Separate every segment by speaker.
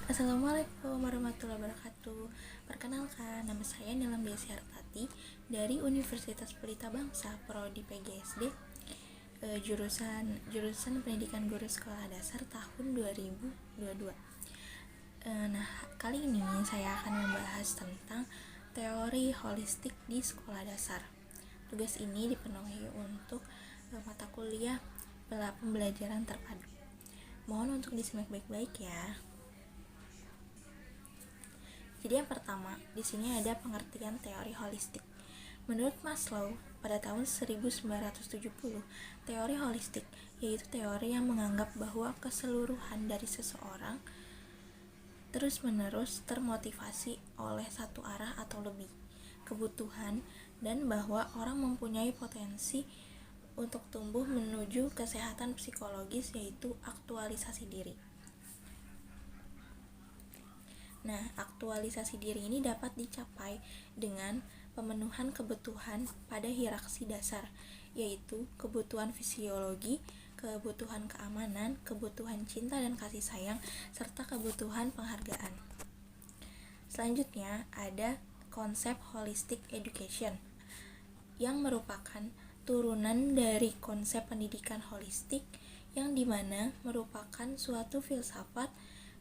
Speaker 1: Assalamualaikum warahmatullahi wabarakatuh. Perkenalkan, nama saya Nilam Desi Hartati dari Universitas Pelita Bangsa, Prodi PGSD, jurusan Pendidikan Guru Sekolah Dasar tahun 2022. Nah, kali ini saya akan membahas tentang teori holistik di sekolah dasar. Tugas ini dipenuhi untuk mata kuliah pembelajaran terpadu. Mohon untuk disimak baik-baik ya. Jadi yang pertama, di sini ada pengertian teori holistik. Menurut Maslow, pada tahun 1970, teori holistik yaitu teori yang menganggap bahwa keseluruhan dari seseorang terus-menerus termotivasi oleh satu arah atau lebih kebutuhan, dan bahwa orang mempunyai potensi untuk tumbuh menuju kesehatan psikologis, yaitu aktualisasi diri. Nah, aktualisasi diri ini dapat dicapai dengan pemenuhan kebutuhan pada hierarki dasar, yaitu kebutuhan fisiologi, kebutuhan keamanan, kebutuhan cinta dan kasih sayang, serta kebutuhan penghargaan. Selanjutnya, ada konsep holistic education, yang merupakan turunan dari konsep pendidikan holistik, yang dimana merupakan suatu filsafat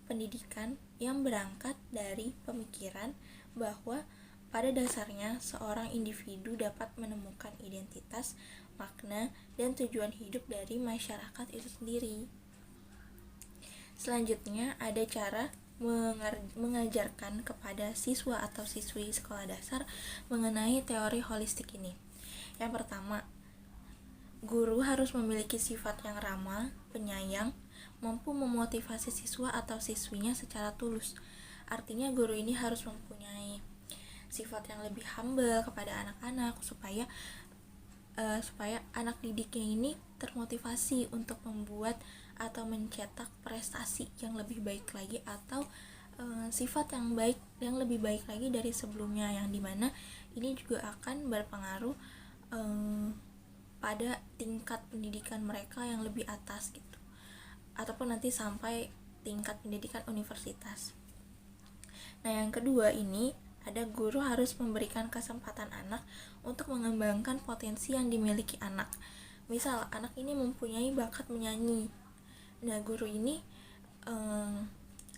Speaker 1: pendidikan yang berangkat dari pemikiran bahwa pada dasarnya seorang individu dapat menemukan identitas, makna, dan tujuan hidup dari masyarakat itu sendiri. Selanjutnya ada cara mengajarkan kepada siswa atau siswi sekolah dasar mengenai teori holistik ini. Yang pertama, guru harus memiliki sifat yang ramah, penyayang, mampu memotivasi siswa atau siswinya secara tulus. Artinya guru ini harus mempunyai sifat yang lebih humble kepada anak-anak supaya anak didiknya ini termotivasi untuk membuat atau mencetak prestasi yang lebih baik lagi, atau sifat yang baik yang lebih baik lagi dari sebelumnya, yang dimana ini juga akan berpengaruh pada tingkat pendidikan mereka yang lebih atas gitu, ataupun nanti sampai tingkat pendidikan universitas. Nah, yang kedua ini ada guru harus memberikan kesempatan anak untuk mengembangkan potensi yang dimiliki anak. Misal anak ini mempunyai bakat menyanyi. Nah, guru ini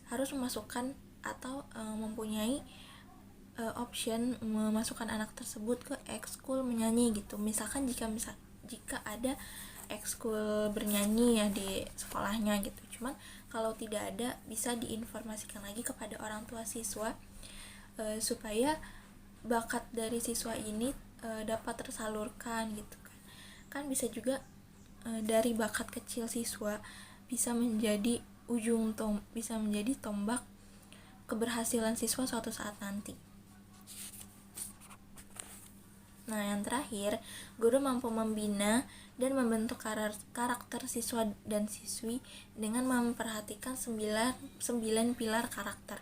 Speaker 1: harus memasukkan atau mempunyai option memasukkan anak tersebut ke ekskul menyanyi gitu. Misalkan jika ada ekskul bernyanyi ya di sekolahnya gitu. Cuman kalau tidak ada, bisa diinformasikan lagi kepada orang tua siswa supaya bakat dari siswa ini dapat tersalurkan gitu kan. Kan bisa juga dari bakat kecil siswa bisa menjadi bisa menjadi tombak keberhasilan siswa suatu saat nanti. Nah, yang terakhir, guru mampu membina dan membentuk karakter siswa dan siswi dengan memperhatikan 9 pilar karakter.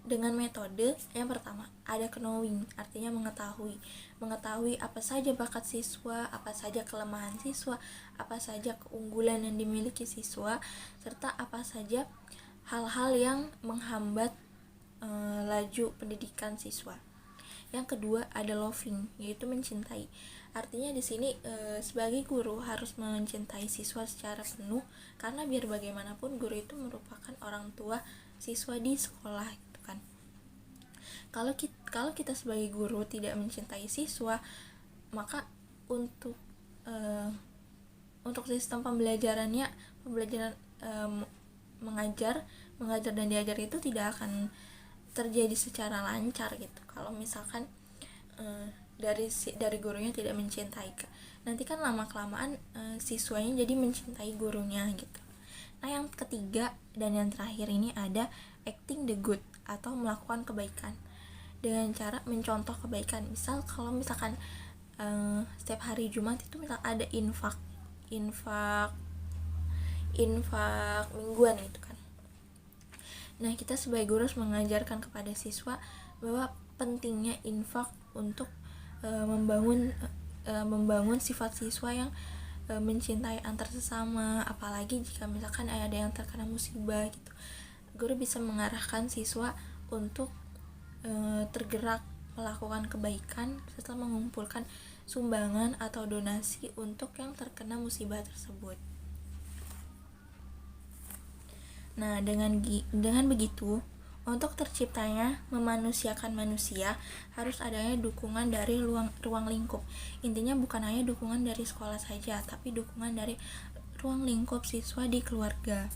Speaker 1: Dengan metode yang pertama, ada knowing, artinya mengetahui apa saja bakat siswa, apa saja kelemahan siswa, apa saja keunggulan yang dimiliki siswa, serta apa saja hal-hal yang menghambat laju pendidikan siswa. Yang kedua ada loving, yaitu mencintai. Artinya di sini sebagai guru harus mencintai siswa secara penuh, karena biar bagaimanapun guru itu merupakan orang tua siswa di sekolah gitu kan. Kalau kita sebagai guru tidak mencintai siswa, maka untuk sistem pembelajaran mengajar dan diajar itu tidak akan terjadi secara lancar gitu. Kalau misalkan dari gurunya tidak mencintai, nanti kan lama kelamaan siswanya jadi mencintai gurunya gitu. Nah, yang ketiga dan yang terakhir ini ada acting the good, atau melakukan kebaikan dengan cara mencontoh kebaikan. Misal kalau misalkan setiap hari Jumat itu misal ada infak mingguan gitu kan. Nah, kita sebagai guru harus mengajarkan kepada siswa bahwa pentingnya infak untuk membangun sifat siswa yang mencintai antar sesama, apalagi jika misalkan ada yang terkena musibah gitu. guru bisa mengarahkan siswa untuk tergerak melakukan kebaikan setelah mengumpulkan sumbangan atau donasi untuk yang terkena musibah tersebut. Nah, dengan begitu, untuk terciptanya memanusiakan manusia harus adanya dukungan dari ruang lingkup. Intinya bukan hanya dukungan dari sekolah saja, tapi dukungan dari ruang lingkup siswa di keluarga.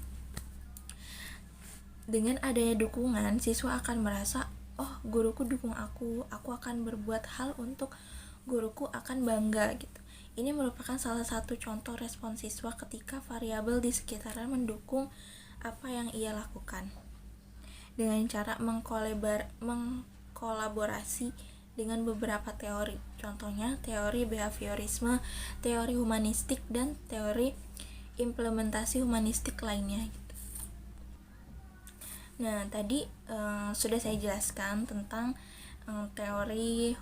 Speaker 1: Dengan adanya dukungan, siswa akan merasa, oh guruku dukung aku akan berbuat hal untuk guruku, akan bangga gitu. Ini merupakan salah satu contoh respon siswa ketika variabel di sekitarnya mendukung apa yang ia lakukan. Dengan cara mengkolaborasi dengan beberapa teori, contohnya teori behaviorisme, teori humanistik, dan teori implementasi humanistik lainnya. Nah, tadi sudah saya jelaskan tentang teori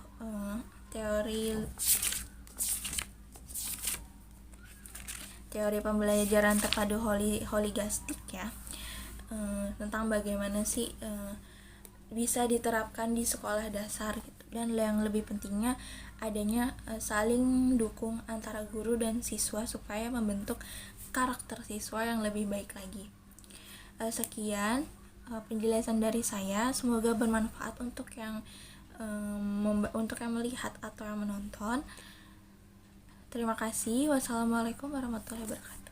Speaker 1: pembelajaran terpadu holigastik ya, tentang bagaimana sih bisa diterapkan di sekolah dasar gitu. Dan yang lebih pentingnya adanya saling dukung antara guru dan siswa supaya membentuk karakter siswa yang lebih baik lagi. Sekian penjelasan dari saya, semoga bermanfaat untuk yang melihat atau yang menonton. Terima kasih. Wassalamualaikum warahmatullahi wabarakatuh.